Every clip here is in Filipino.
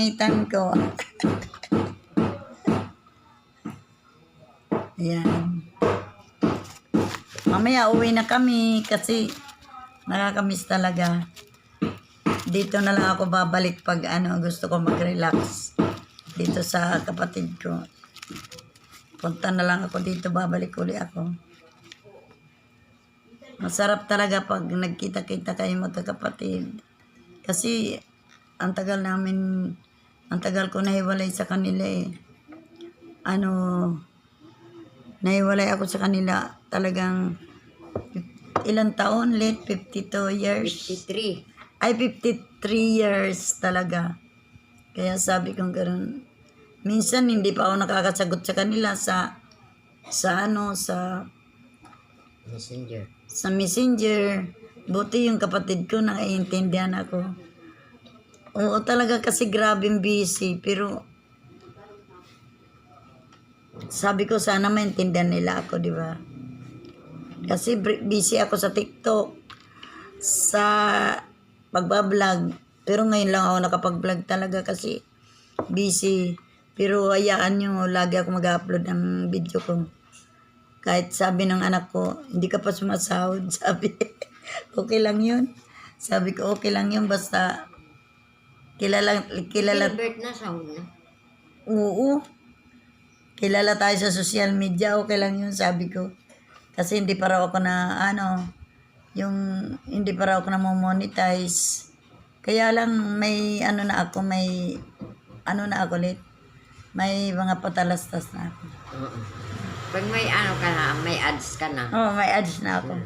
kapangitan ko. Ayan. Mamaya uwi na kami kasi nakakamiss talaga. Dito na lang ako babalik pag gusto ko mag-relax. Dito sa kapatid ko. Punta na lang ako dito, babalik uli ako. Masarap talaga pag nagkita-kita kayo magkakapatid. Kasi ang tagal ko nahiwalay sa kanila eh. Nahiwalay ako sa kanila talagang ilang taon, late 52 years. 53. Ay, 53 years talaga. Kaya sabi kong gano'n. Minsan hindi pa ako nakakasagot sa kanila sa Messenger. Messenger. Buti yung kapatid ko naiintindihan ako. Oo talaga kasi grabing busy. Pero sabi ko sana maintindihan nila ako, di ba? Kasi busy ako sa TikTok, sa pagbablog. Pero ngayon lang ako nakapag-vlog talaga kasi busy. Pero hayaan nyo, lagi ako mag-upload ng video ko. Kahit sabi ng anak ko, hindi ka pa sumasahod. Sabi, okay lang yun. Sabi ko, okay lang yun. Basta, kilala. Gilbert na sahod na. Oo. Kilala tayo sa social media, okay lang yun, sabi ko. Kasi hindi pa raw ako na, hindi pa raw ako na monetize. Kaya lang, may ulit. May mga patalastas na ako. Pag may ka na, may ads ka na. Oo, may ads na ako.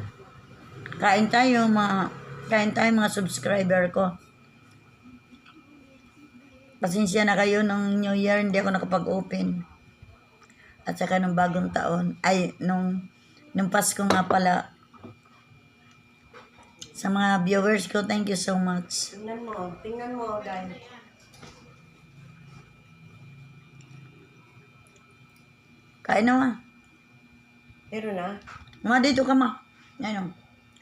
Kain tayo mga subscriber ko. Pasensya na kayo nung New Year, hindi ako nakapag-open. At saka nung bagong taon, nung Pasko nga pala. Sa mga viewers ko, thank you so much. Tingnan mo, guys. Kain na ma. Pero na? Ma, dito ka ma. Ayun.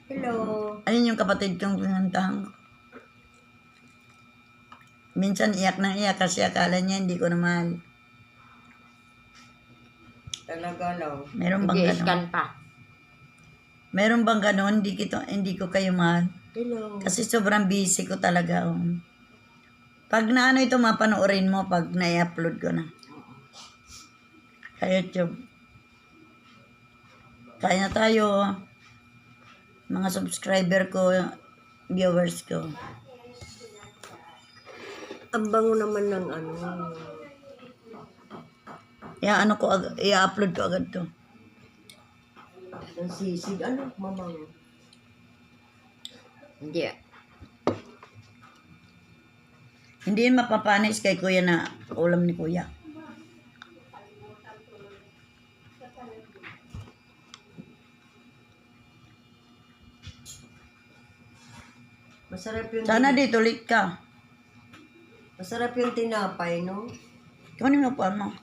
Hello. Ayun yung kapatid kong pinuntahan ko. Minsan iyak na iyak kasi akala niya hindi ko na mahal. Talaga lang. Meron bang ganon? pa. Meron bang ganon? Hindi ko kayo mahal. Hello. Kasi sobrang busy ko talaga. Pag ito, mapanoorin mo pag na-upload ko na. Sa YouTube. Kain na tayo. Mga subscriber ko, viewers ko. Ang bango naman ng I-upload ko agad to. ng sisig. Mamango? Hindi. Hindi yun mapapanis kay kuya na ulam ni kuya. Masarap yung Sana dito late ka. Masarap yung tinapay, no? Kunin mo pa mo.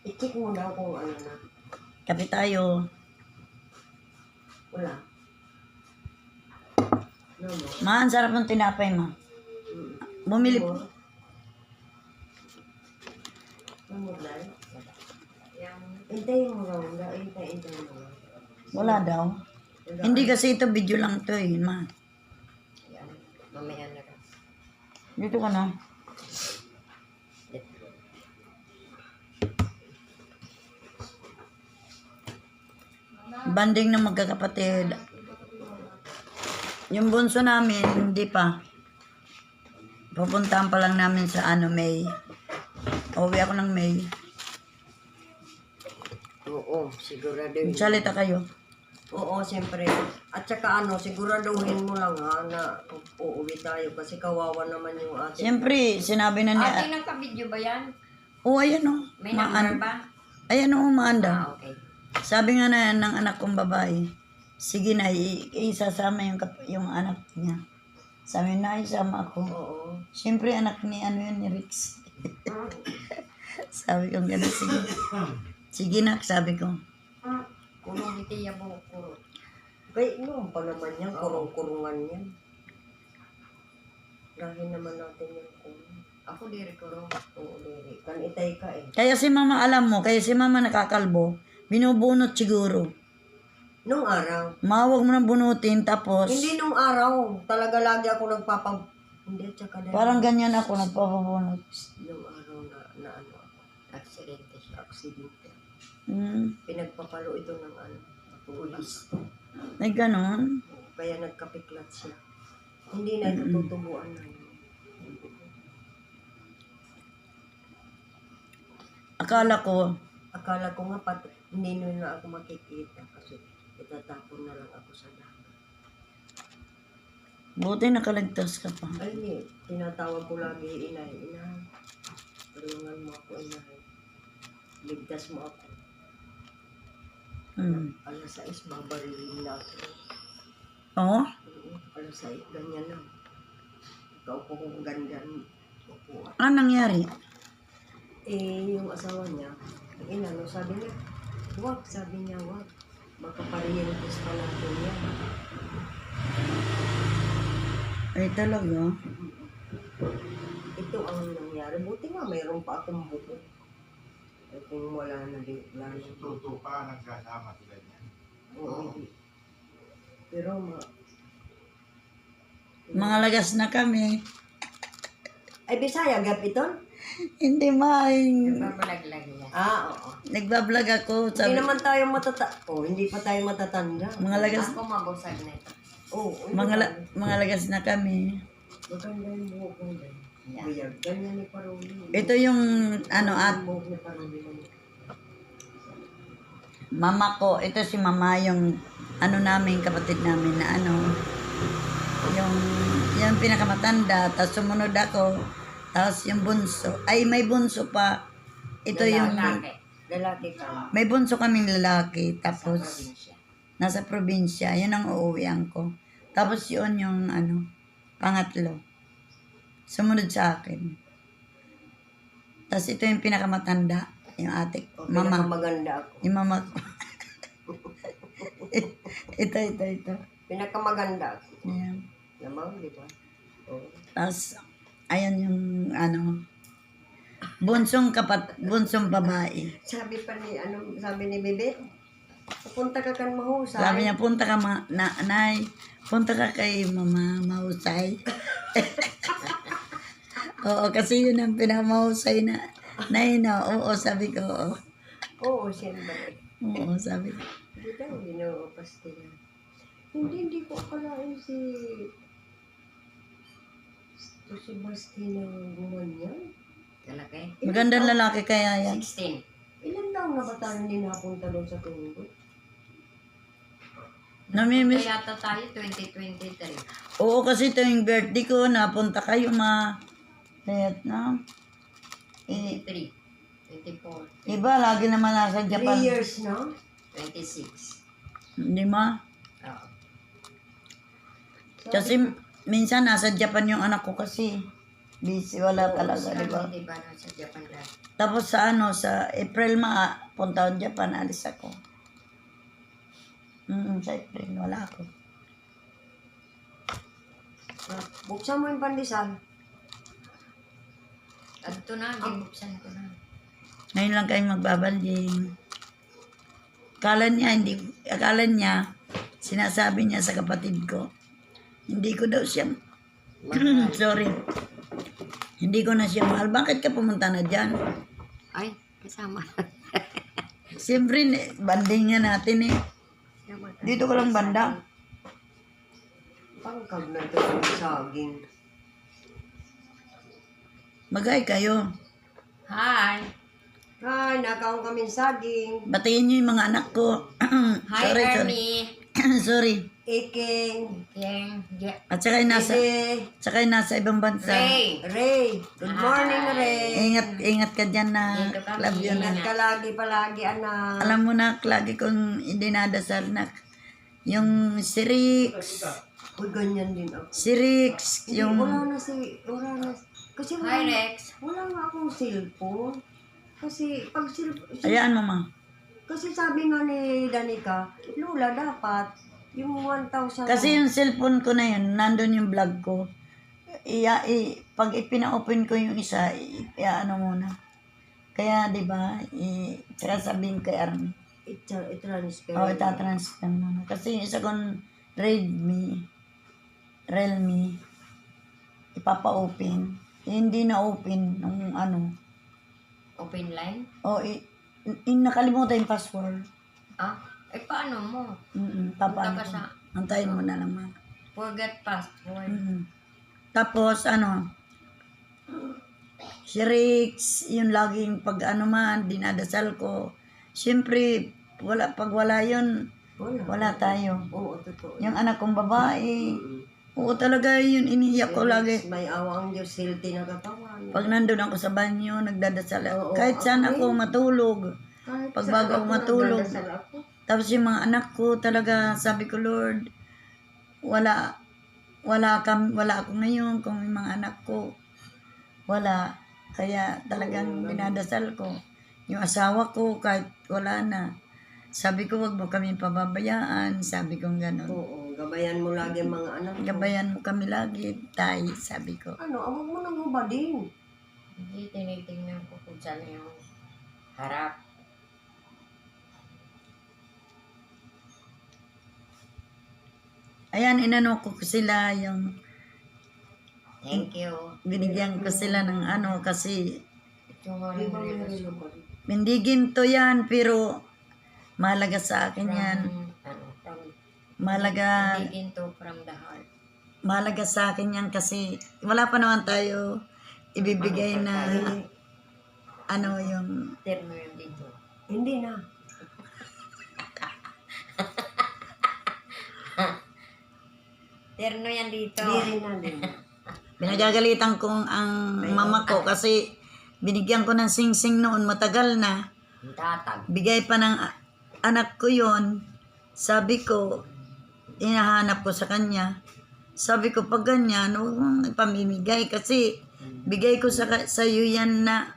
I-check mo na kung ano na. Kape tayo. Wala. No, no. Ma, ang sarap ng tinapay mo. Bumili po. Hintayin mo lang. Hintayin mo lang. Wala daw. Hindi kasi ito video lang to eh, ma. Yan. Mamaya na lang. Dito ka na. Banding ng magkakapatid. Yung bunso namin, hindi pa. Pupuntahan pa lang namin sa May. Uwi ako ng May. Oo, sigurado yun. Salita kayo. Oo, siyempre. At saka siguraduhin mo lang na uuwi tayo kasi kawawa naman yung ate. Siyempre, sinabi na niya. Ate, nagka-video ba yan? Oo, ayan o. May number ba? Ayan o, maanda. Okay. Sabi nga na ng anak kong babae, sige na, isasama yung anak niya. Sabi na, isama ako. Oo. Siyempre, anak ni ni Rix. Sabi ko, gano'n, sige. Sige na, sabi ko. Kulong iti yabo ko. Kaya noon pa naman yan, kurong-kurungan yan. Dahil naman natin yung kurong. Ako diri kurong. Oo, diri. Kanitay ka eh. Kaya si mama, alam mo, kaya si mama nakakalbo, binubunot siguro. Nung araw. Mawag mo nang bunutin, tapos Hindi nung araw. Talaga lagi ako Hindi, tsaka dahil. parang ganyan ako nagpapabunot. Nung araw na ano ako. Aksidente siya. Aksidente. Hmm. Pinagpapalo ito ng ano. Pulis. Ay, ganon. Kaya nagkapiklat siya. Hindi na ito tutubuan na yun. Akala ko, Akala ko nga hindi na ako makikita kasi itatapon na lang ako sa dagat. buti nakaligtas ka pa. Ay, hindi. Tinatawag ko lagi, inay. Tulungan mo ako, inay. Ligtas mo ako. Hmm. Alas 6, babarilin na ako. Oo? Alas 6, ganyan lang. Ikaw po kung ganyan. Upuan. Ano nangyari? Yung asawa niya, inano, sabi niya, wag. Baka pariyentos pa natin yan. Ay, talaga? Ito ang nangyari. Buti nga, mayroon pa akong buko. Ay, kung wala na din. Tuto pa, nagsasama sila niyan. Oo. Pero Mga lagas na kami. Ay, Bisaya, gap ito? Hindi maing. Oo. Nagbablog ako. Hindi Sabi, naman tayo hindi pa tayo matatanda. mga lagas, Ako mabusag na ito. Oo. mga lagas na kami. Maganda yung buhok mo din. Yeah. Ganyan ni Paroli. Ito yung, at Buhok ni Paroli. mama ko, ito si mama, yung, namin, kapatid namin na yung pinakamatanda, tapos sumunod ako, tapos yung bunso, ay may bunso pa, ito yung, Lalaki ka. may bunso kaming lalaki, tapos, Probinsya. nasa probinsya, yun ang uuwian ko. Tapos yun yung, pangatlo, sumunod sa akin. Tapos ito yung pinakamatanda, yung ate, mama, Pinakamaganda ako. yung mama ko. ito. Pinakamaganda ako. Ayan. Lamang, di ba? Oo. Tapos, ayan yung, bunsong babae. Sabi ni Bebe, pupunta ka kan mahusay. Sabi niya, punta ka, nay, punta ka kay mama, mahusay. Oo, kasi yun ang pinamahusay na, nay, no, oo, sabi ko, oo. Oo, siyempre. Oo, sabi ko. Hindi daw, ginoopas nila. Hindi ko akalain si Basti na gumanyan. Talaki? Magandang lalaki kaya yan. 16. Ilan taon na ba tayo hindi napunta doon sa Tondo? Namimiss. Kaya yata tayo 2023. Oo, kasi ito yung birthday ko, napunta kayo, Vietnam. 23. 24. Iba, lagi naman nasa 3 Japan. years na? 26. Hindi ma? Oo. Kasi minsan nasa Japan yung anak ko kasi. Busy, wala talaga, di ba? Hindi ba nasa Japan lahat? Tapos sa April punta ako Japan, alis ako. Sa April, wala ako. Buksan mo yung pandesal. At ito na, bubuksan ko na. Ngayon lang kayo magbabalding. Akala niya, sinasabi niya sa kapatid ko, hindi ko daw siya, sorry, hindi ko na siya mahal. Bakit ka pumunta na dyan? Ay, kasama. Siyempre, banding nga natin eh. Dito ka lang banda. Pangkag na ito yung saging. Magay kayo. Hi! Hi, nakaon kami saging. Batiin niyo yung mga anak ko. Hi, sorry. Ernie! Sorry. Iking. Yang, At saka yung nasa ibang bansa. Ray! Ray. Good morning, Ray. Ingat ka dyan na. Dito kami. Love you na. Ingat ka palagi, anak. Alam mo na, lagi kong dinadasal na yung si Rix. Uy, ganyan din ako. Si Rix, Hindi, yung... wala na. Kasi Hi, Rex! wala nga akong cellphone. Kasi pag Ayaan mo, ma. kasi sabi nga ni Danica, Lola, dapat Yung 1,000. Kasi yung cellphone ko na yun, nandun yung vlog ko. Pag ipina-open ko yung isa, ano muna. Kaya, di ba, tsaka sabihin kay Army. I-transfer. Oo, itatransfer muna. Kasi yung isa kong Realme, ipapa-open. Hindi na open nung ano. Open line? Nakalimutan yung password. Ah? Paano mo? Papaano Punta ka ko? sa- Antayin mo na lang, ma. Forget password. Tapos, si Rix, yun laging pag ano man, dinadasal ko. Siyempre, pag wala yun, wala tayo. Oo, totoo. Yung anak kong babae, oo talaga yun, iniiyak ko lagi. May awa ang Diyos, healthy na katawan. Pag nandun ako sa banyo, nagdadasal. Oo, Kahit saan ako ako matulog. Kahit Pag saan bago ako ako matulog. nagdadasal ako. Tapos yung mga anak ko talaga, sabi ko, Lord, wala ako ngayon kung may mga anak ko. Wala. Kaya talagang dinadasal ko. Yung asawa ko, kahit wala na. Sabi ko, wag mo kami pababayaan. Sabi ko gano'n. Oo, gabayan mo lagi ang mga anak mo. Gabayan mo kami lagi, tay, sabi ko. Awag mo nang hubadin. Hindi, tinitingnan ko kung saan yung harap. Ayan, inano ko sila yung Thank you. binigyan ko sila ng ano kasi Ito nga rin relasyon. hindi ginto yan pero mahalaga sa akin yan. From Mahalaga, hindi ginto from the heart. mahalaga sa akin yan kasi wala pa naman tayo ibibigay na ano yung Terno yun dito. Hindi na. Terno yan dito. Hindi na din. pinagagalitan kong ang mama ko kasi binigyan ko ng sing-sing noon matagal na. Ang tatag. Bigay pa ng anak ko yon. Sabi ko, inahanap ko sa kanya. Sabi ko, pag ganyan, huwag mong ipamimigay kasi bigay ko sa iyo yan na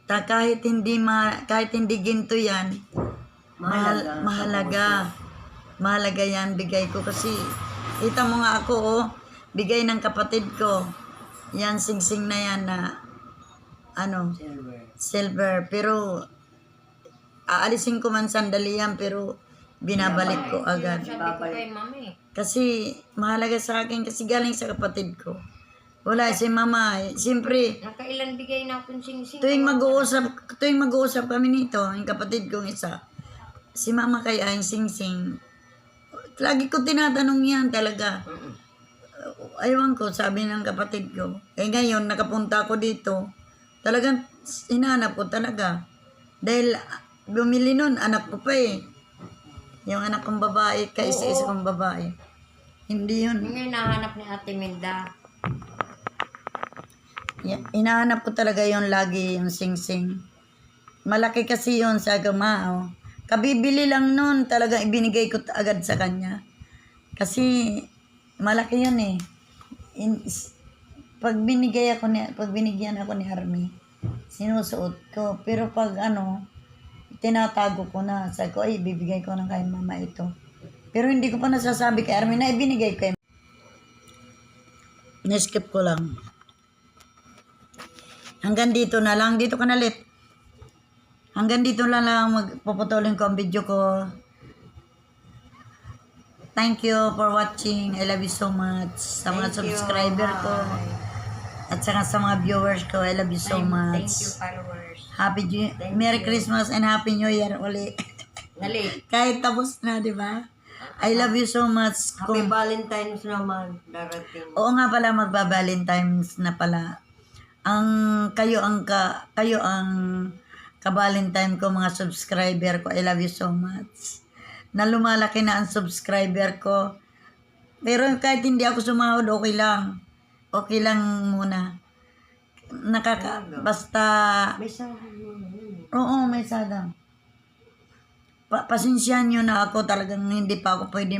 kahit hindi ginto yan, mahalaga. Mahalaga yan, bigay ko kasi kita mo nga ako, bigay ng kapatid ko. Yan, sing-sing na yan na silver. Pero aalisin ko man sandali yan pero binabalik ko agad. Sabi ko kay mami. Kasi mahalaga sa akin kasi galing sa kapatid ko. Wala si mama, siyempre Nakailan bigay na akong sing-sing. tuwing mag-uusap kami nito, yung kapatid kong isa, si mama kaya yung sing-sing. Lagi ko tinatanong yan talaga. Aywan ko, sabi ng kapatid ko. Ngayon, nakapunta ako dito. Talagang hinanap ko talaga. Dahil bumili nun, anak ko pa eh. Yung anak kong babae, kaisa-isa kong babae. Hindi yun. Yung hinahanap ni Ate Minda. Hinahanap ko talaga yun lagi, yung sing-sing. Malaki kasi yun sa gumao. Kabibili lang nun, talaga ibinigay ko agad sa kanya. Kasi malaki yun eh. Pag binigyan ako ni Army, sinusuot ko. Pero pag tinatago ko na. Sabi ko, ay, bibigay ko na kay mama ito. Pero hindi ko pa nasasabi kay Army na ibinigay ko. Neskip ko lang. Hanggang dito na lang. Dito ka na lit. Hanggang dito na lang magpuputulin ko ang video ko. Thank you for watching. I love you so much. Sa mga subscriber ko. At saka sa mga viewers ko, I love you so much. Thank you, followers. Merry Christmas and Happy New Year uli. Dali. Kahit tapos na, di ba? I love you so much. Happy Valentine's naman, darating. Oo nga pala, magba-Valentine's na pala. Kayo ang ka-Valentine ko, mga subscriber ko. I love you so much. Na lumalaki na ang subscriber ko. Pero kahit hindi ako sumahod, okay lang. Okay lang muna. Basta, May sahod mo na yun. oo, may sadang. Pasensyahan nyo na ako, talagang hindi pa ako pwede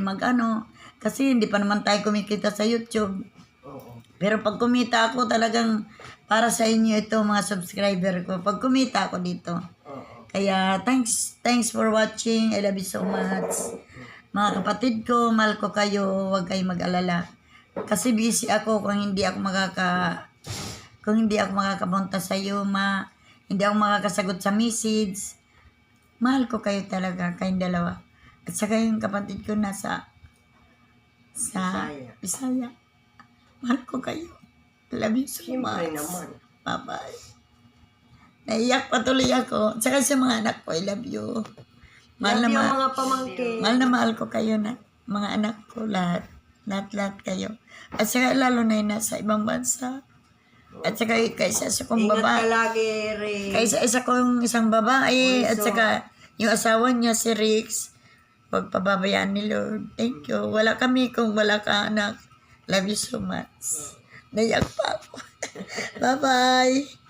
kasi hindi pa naman tayo kumikita sa YouTube. Oo. Pero pag kumita ako, talagang para sa inyo ito, mga subscriber ko. Pag kumita ako dito. Oo. Kaya, thanks for watching. I love you so much. Mga kapatid ko, mahal ko kayo, huwag kayong mag-alala. Kasi busy ako kung hindi ako makakapunta sa iyo, hindi ako makakasagot sa message. Mahal ko kayo talaga, kayong dalawa. At saka yung kapatid ko nasa Bisaya. Mahal ko kayo. Love you so Siyempre much. naman. Bye-bye. Naiyak patuloy ako. At saka sa mga anak ko, I love you. Mahal Love na you, mahal. mga pamangkin. Mahal na mahal ko kayo na mga anak ko lahat. Lahat kayo. At saka lalo na yung nasa ibang bansa. At saka kaysa sa kong Ingat ka babae. lagi, Ray. Kaysa isa kong isang babae. At Bunso. saka yung asawa niya si Rix. Huwag pababayaan ni Lord. Thank you. Wala kami kung wala ka anak. Love you so much. Naiyak pa ako. Bye-bye.